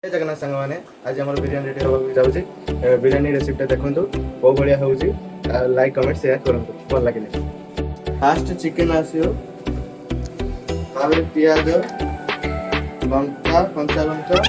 जय जगन्नाथ सांग मैंने आज आम बिरियानी रेडी होगा जाऊँगी बिरियानी रेसिपी देखो कौ भाया हो लाइक कमेंट शेयर करूँ भल लगे। फास्ट चिकेन आसो पियाज लंका कंचा लंका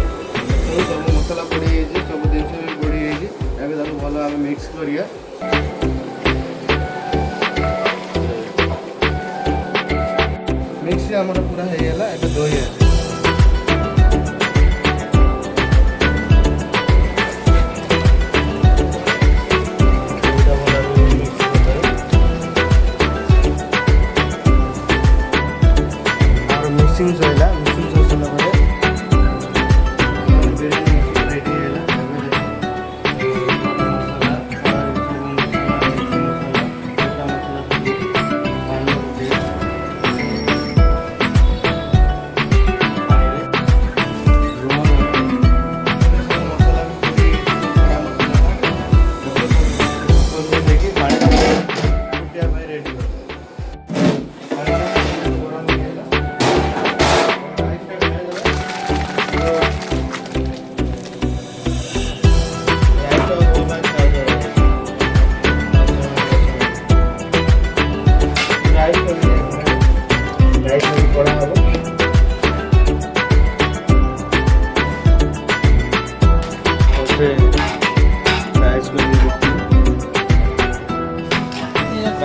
मसला पड़ी सब जिन पड़ी भल मिक्स करिया मिक्स आमर पूरा होगा ए दही है मिक्सिंग सैला मिक्सिंग सर सारा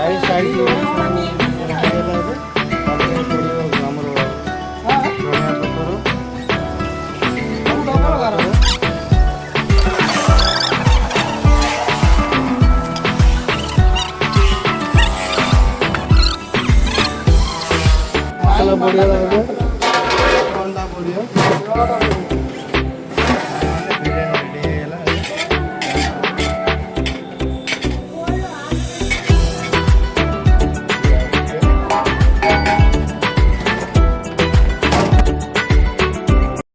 राइस